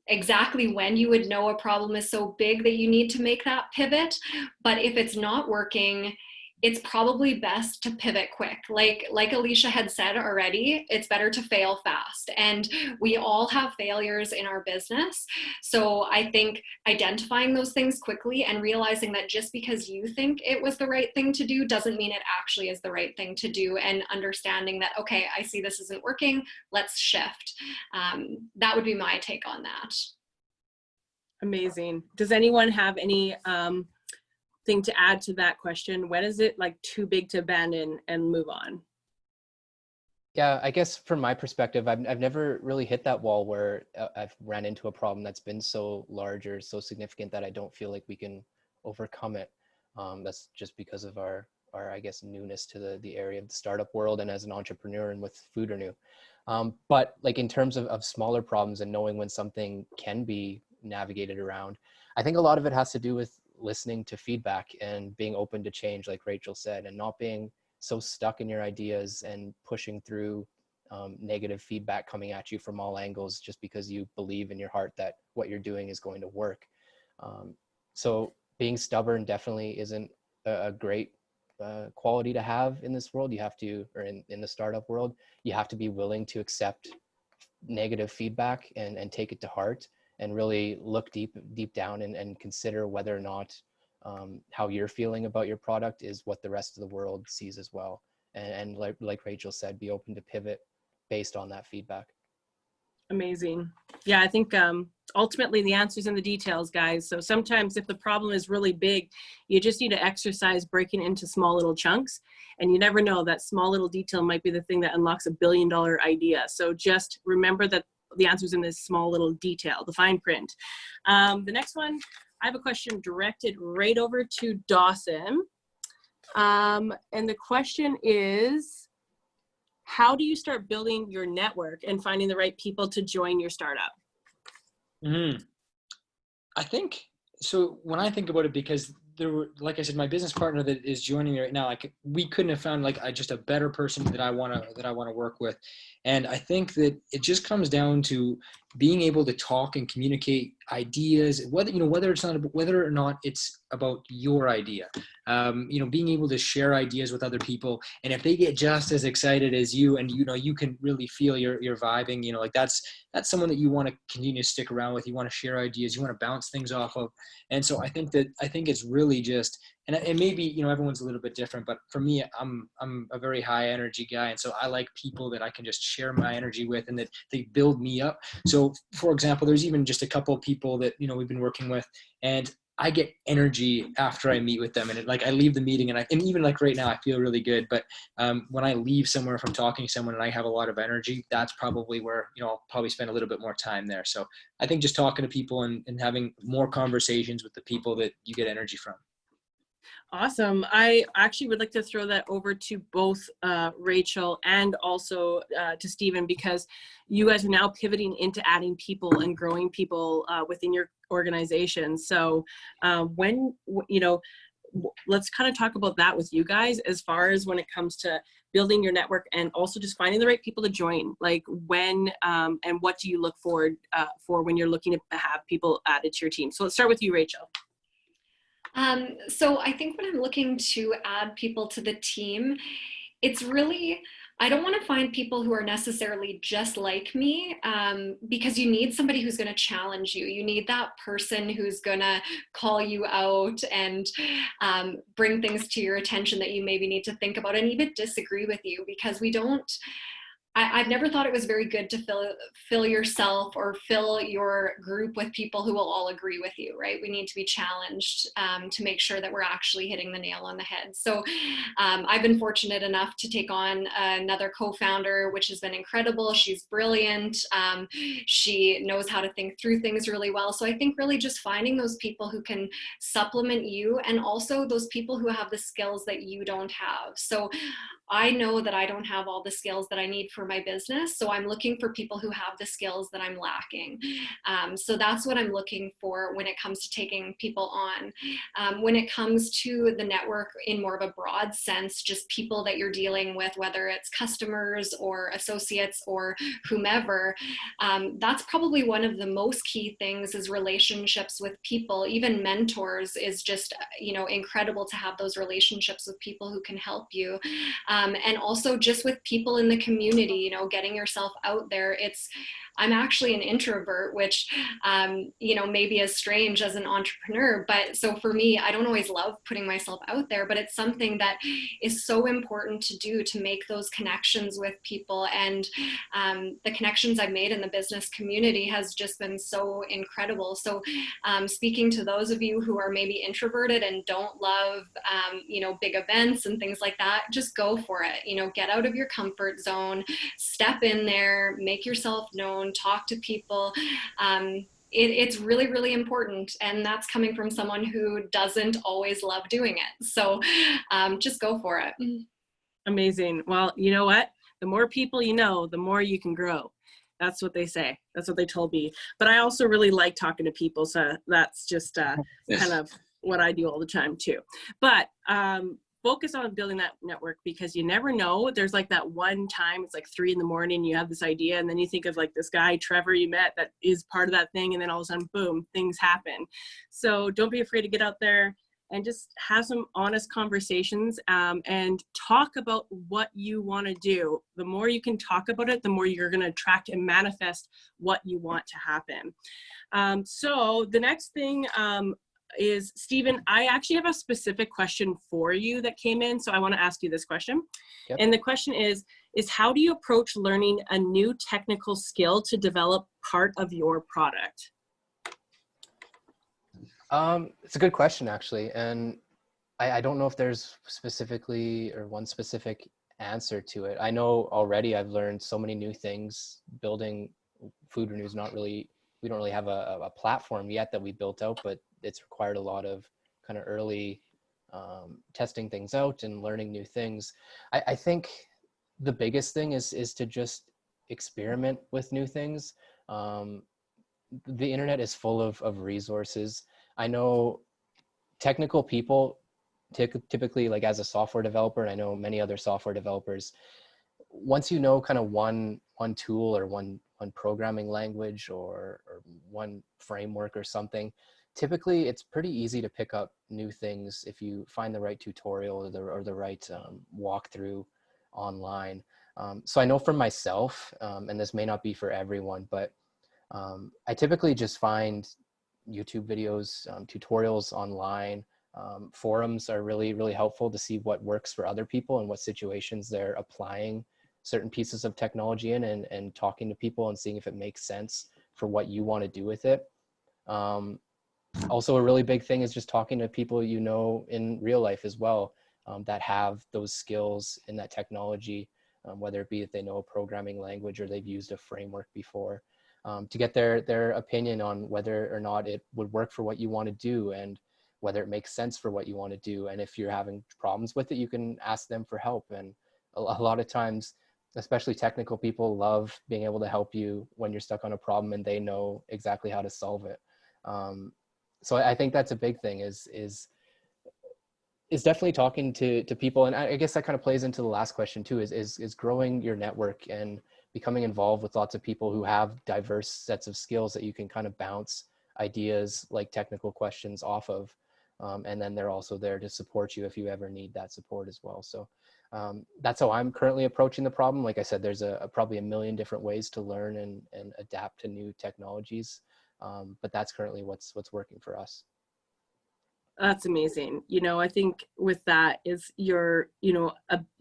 D: exactly when you would know a problem is so big that you need to make that pivot. But if it's not working, it's probably best to pivot quick. Like Alicia had said already, it's better to fail fast. And we all have failures in our business. So I think identifying those things quickly and realizing that just because you think it was the right thing to do doesn't mean it actually is the right thing to do, and understanding that, okay, I see this isn't working, let's shift. That would be my take on that.
B: Amazing. Does anyone have any thing to add to that question? When is it like too big to abandon and move on?
E: Yeah, I guess from my perspective, I've never really hit that wall where I've ran into a problem that's been so large or so significant that I don't feel like we can overcome it. That's just because of our I guess, newness to the area of the startup world, and as an entrepreneur and with food are new. But like in terms of smaller problems and knowing when something can be navigated around, I think a lot of it has to do with listening to feedback and being open to change, like Rachel said, and not being so stuck in your ideas and pushing through negative feedback coming at you from all angles just because you believe in your heart that what you're doing is going to work. So being stubborn definitely isn't a great quality to have in this world. You have to, or in the startup world, you have to be willing to accept negative feedback and take it to heart, and really look deep down and consider whether or not how you're feeling about your product is what the rest of the world sees as well. And like Rachel said, be open to pivot based on that feedback.
B: Amazing. Yeah, I think ultimately the answer's in the details, guys. So sometimes if the problem is really big, you just need to exercise breaking into small little chunks. And you never know, that small little detail might be the thing that unlocks $1 billion idea. So just remember that the answer's in this small little detail, the fine print. The next one, I have a question directed right over to Dawson. And the question is, how do you start building your network and finding the right people to join your startup?
C: I think, so when I think about it, because there were, like I said, my business partner that is joining me right now, like we couldn't have found like just a better person that I want to work with. And I think that it just comes down to being able to talk and communicate ideas, whether or not it's about your idea, being able to share ideas with other people. And if they get just as excited as you, and, you can really feel you're vibing, like that's someone that you want to continue to stick around with. You want to share ideas, you want to bounce things off of. And so I think it's really just, and maybe, everyone's a little bit different, but for me, I'm a very high energy guy. And so I like people that I can just share my energy with and that they build me up. So for example, there's even just a couple of people that, we've been working with, and I get energy after I meet with them, and I leave the meeting and even like right now I feel really good. But when I leave somewhere from talking to someone and I have a lot of energy, that's probably where, I'll probably spend a little bit more time there. So I think just talking to people and having more conversations with the people that you get energy from.
B: Awesome. I actually would like to throw that over to both Rachel and also to Stephen, because you guys are now pivoting into adding people and growing people within your organization. So let's kind of talk about that with you guys as far as when it comes to building your network and also just finding the right people to join. Like when and what do you look forward for when you're looking to have people added to your team? So let's start with you, Rachel.
D: So I think when I'm looking to add people to the team, it's really, I don't want to find people who are necessarily just like me, because you need somebody who's going to challenge you. You need that person who's going to call you out and bring things to your attention that you maybe need to think about and even disagree with you, because I've never thought it was very good to fill yourself or fill your group with people who will all agree with you, right? We need to be challenged to make sure that we're actually hitting the nail on the head. So I've been fortunate enough to take on another co-founder, which has been incredible. She's brilliant. She knows how to think through things really well. So I think really just finding those people who can supplement you, and also those people who have the skills that you don't have. So I know that I don't have all the skills that I need for my business, so I'm looking for people who have the skills that I'm lacking. So that's what I'm looking for when it comes to taking people on. When it comes to the network in more of a broad sense, just people that you're dealing with, whether it's customers or associates or whomever, that's probably one of the most key things, is relationships with people. Even mentors is just, incredible to have those relationships with people who can help you. And also just with people in the community, getting yourself out there. I'm actually an introvert, which, maybe is strange as an entrepreneur. But so for me, I don't always love putting myself out there, but it's something that is so important to do, to make those connections with people. And the connections I've made in the business community has just been so incredible. So speaking to those of you who are maybe introverted and don't love, big events and things like that, just go for it. Get out of your comfort zone, step in there, make yourself known, talk to people. It's really, really important. And that's coming from someone who doesn't always love doing it. So just go for it.
B: Amazing. Well, you know what? The more people you know, the more you can grow. That's what they say. That's what they told me. But I also really like talking to people. So that's just kind of what I do all the time too. But focus on building that network, because you never know. There's like that one time, it's like 3 a.m, you have this idea, and then you think of like this guy, Trevor, you met that is part of that thing. And then all of a sudden, boom, things happen. So don't be afraid to get out there and just have some honest conversations and talk about what you want to do. The more you can talk about it, the more you're going to attract and manifest what you want to happen. So the next thing is, Stephen, I actually have a specific question for you that came in. So I want to ask you this question.
E: Yep.
B: And the question is how do you approach learning a new technical skill to develop part of your product?
E: It's a good question, actually. And I don't know if there's specifically or one specific answer to it. I know already I've learned so many new things building Food Renew's we don't really have a platform yet that we built out, but it's required a lot of kind of early testing things out and learning new things. I think the biggest thing is to just experiment with new things. The internet is full of resources. I know technical people typically, like as a software developer, and I know many other software developers, once you know kind of one tool or one programming language or one framework or something, typically it's pretty easy to pick up new things if you find the right tutorial or the right walkthrough online. So I know for myself, and this may not be for everyone, but I typically just find YouTube videos, tutorials online. Forums are really, really helpful to see what works for other people and what situations they're applying certain pieces of technology in, and talking to people and seeing if it makes sense for what you want to do with it. Also, a really big thing is just talking to people you know in real life as well, that have those skills in that technology, whether it be that they know a programming language or they've used a framework before, to get their opinion on whether or not it would work for what you want to do and whether it makes sense for what you want to do. And if you're having problems with it, you can ask them for help. And a lot of times, especially technical people, love being able to help you when you're stuck on a problem and they know exactly how to solve it. So I think that's a big thing is definitely talking to people. And I guess that kind of plays into the last question too, is growing your network and becoming involved with lots of people who have diverse sets of skills that you can kind of bounce ideas like technical questions off of. And then they're also there to support you if you ever need that support as well. So that's how I'm currently approaching the problem. Like I said, there's probably a million different ways to learn and adapt to new technologies. But that's currently what's working for us.
B: That's amazing. You know, I think with that is your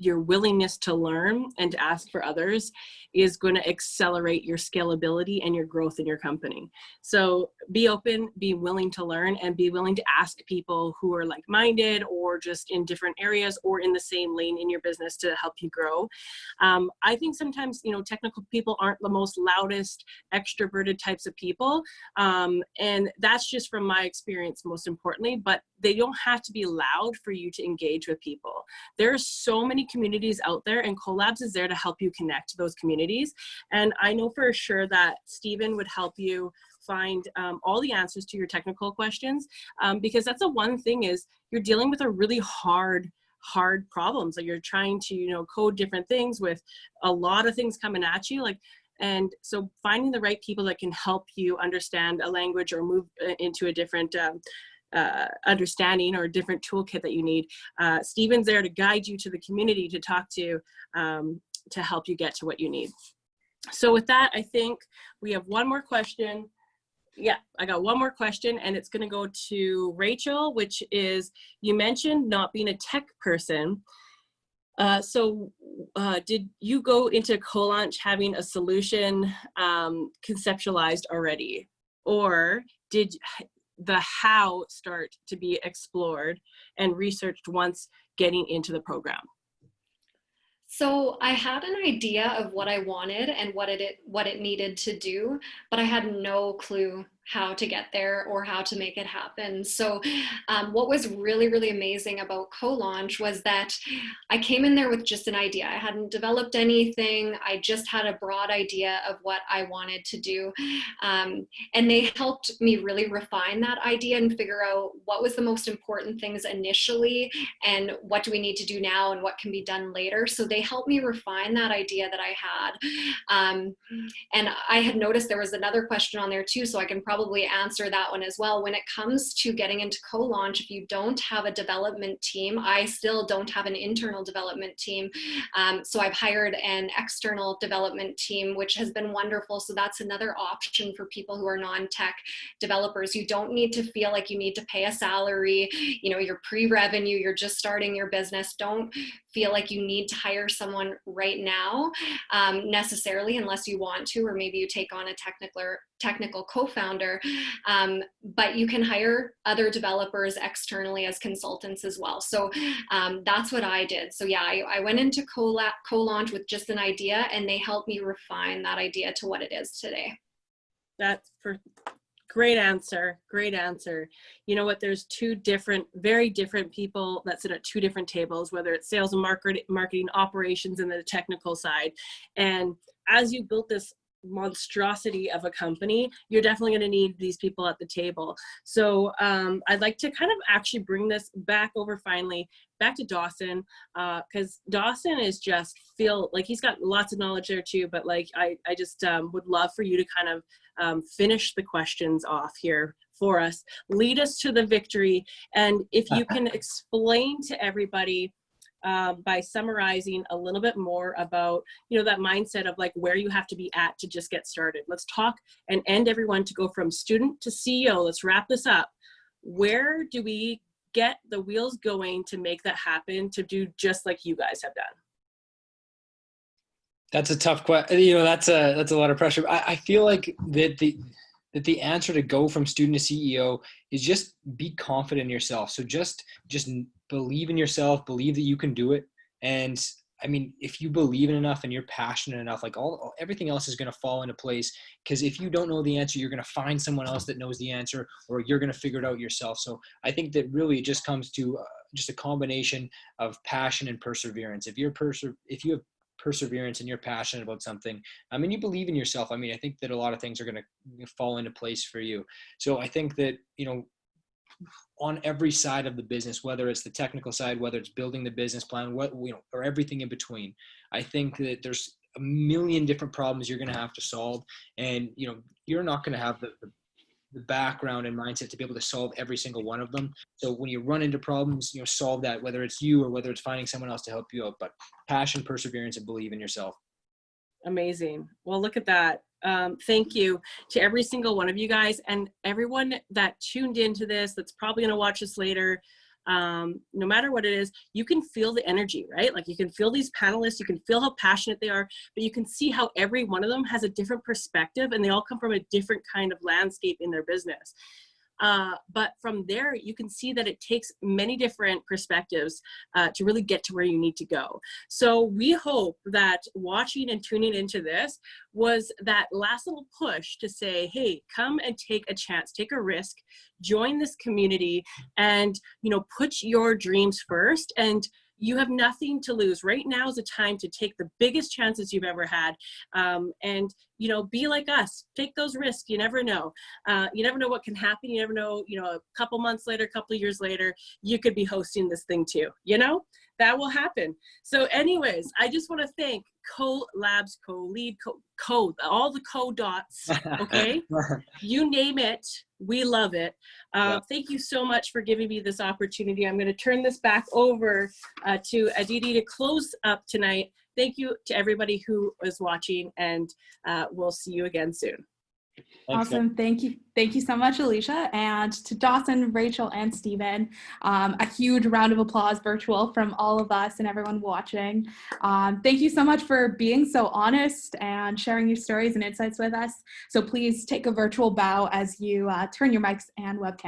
B: willingness to learn and to ask for others is going to accelerate your scalability and your growth in your company. So be open, be willing to learn, and be willing to ask people who are like-minded or just in different areas or in the same lane in your business to help you grow. I think sometimes, technical people aren't the most loudest, extroverted types of people. And that's just from my experience, most importantly, but they don't have to be loud for you to engage with people. There are so many communities out there, and Co.Labs is there to help you connect to those communities. And I know for sure that Stephen would help you find all the answers to your technical questions, because that's the one thing is you're dealing with a really hard problems. Like you're trying to, code different things with a lot of things coming at you. And so finding the right people that can help you understand a language or move into a different understanding or a different toolkit that you need. Stephen's there to guide you to the community to talk to help you get to what you need. So with that, I think we have one more question. Yeah, I got one more question, and it's going to go to Rachel, which is, you mentioned not being a tech person. So did you go into Co.Launch having a solution conceptualized already? Or did the how start to be explored and researched once getting into the program?
D: So I had an idea of what I wanted and what it needed to do, but I had no clue how to get there or how to make it happen. So what was really, really amazing about Co.Launch was that I came in there with just an idea. I hadn't developed anything. I just had a broad idea of what I wanted to do. And they helped me really refine that idea and figure out what was the most important things initially and what do we need to do now and what can be done later. So they helped me refine that idea that I had. And I had noticed there was another question on there too, so I can probably answer that one as well. When it comes to getting into Co.Launch, if you don't have a development team, I still don't have an internal development team. So I've hired an external development team, which has been wonderful. So that's another option for people who are non-tech developers. You don't need to feel like you need to pay a salary, you're pre-revenue, you're just starting your business. Don't feel like you need to hire someone right now necessarily, unless you want to, or maybe you take on a technical co-founder, but you can hire other developers externally as consultants as well. So that's what I did. So yeah, I went into Co.Launch with just an idea, and they helped me refine that idea to what it is today.
B: That's great answer. Great answer. You know what? There's very different people that sit at two different tables, whether it's sales and marketing, operations, and the technical side. And as you built this monstrosity of a company, you're definitely going to need these people at the table. So I'd like to kind of actually bring this back to Dawson, because Dawson is just feel like he's got lots of knowledge there too, but I just would love for you to kind of finish the questions off here for us, lead us to the victory, and if you can explain to everybody by summarizing a little bit more about, that mindset of where you have to be at to just get started. Let's talk and end everyone to go from student to CEO. Let's wrap this up. Where do we get the wheels going to make that happen, to do just like you guys have done?
C: That's a tough question. That's a lot of pressure. I feel like that that the answer to go from student to CEO is just be confident in yourself. So just believe in yourself, believe that you can do it. And I mean, if you believe in enough and you're passionate enough, like everything else is going to fall into place. Because if you don't know the answer, you're going to find someone else that knows the answer, or you're going to figure it out yourself. So I think that really it just comes to just a combination of passion and perseverance. If you have perseverance and you're passionate about something, I mean, you believe in yourself, I mean, I think that a lot of things are going to fall into place for you. So I think that, you know, on every side of the business, whether it's the technical side, whether it's building the business plan, or everything in between, I think that there's a million different problems you're going to have to solve. And, you know, you're not going to have the background and mindset to be able to solve every single one of them. So when you run into problems, you know, solve that, whether it's you or whether it's finding someone else to help you out, but passion, perseverance, and believe in yourself.
B: Amazing. Well, look at that. Thank you to every single one of you guys and everyone that tuned into this, that's probably going to watch this later. No matter what it is, you can feel the energy, right? Like you can feel these panelists, you can feel how passionate they are, but you can see how every one of them has a different perspective and they all come from a different kind of landscape in their business. But from there, you can see that it takes many different perspectives to really get to where you need to go. So we hope that watching and tuning into this was that last little push to say, hey, come and take a chance, take a risk, join this community, and, you know, put your dreams first. And you have nothing to lose. Right now is a time to take the biggest chances you've ever had. And, you know, be like us, take those risks. You never know. You never know what can happen. You never know, you know, a couple months later, a couple of years later, you could be hosting this thing too, you know, that will happen. So anyways, I just want to thank Co.Labs, Co.Lead, all the co-dots, okay? You name it, we love it. Thank you so much for giving me this opportunity. I'm going to turn this back over to Aditi to close up tonight. Thank you to everybody who is watching, and we'll see you again soon.
C: Thanks,
A: awesome. Thank you so much, Alicia. And to Dawson, Rachel, and Stephen, a huge round of applause virtual from all of us and everyone watching. Thank you so much for being so honest and sharing your stories and insights with us. So please take a virtual bow as you turn your mics and webcam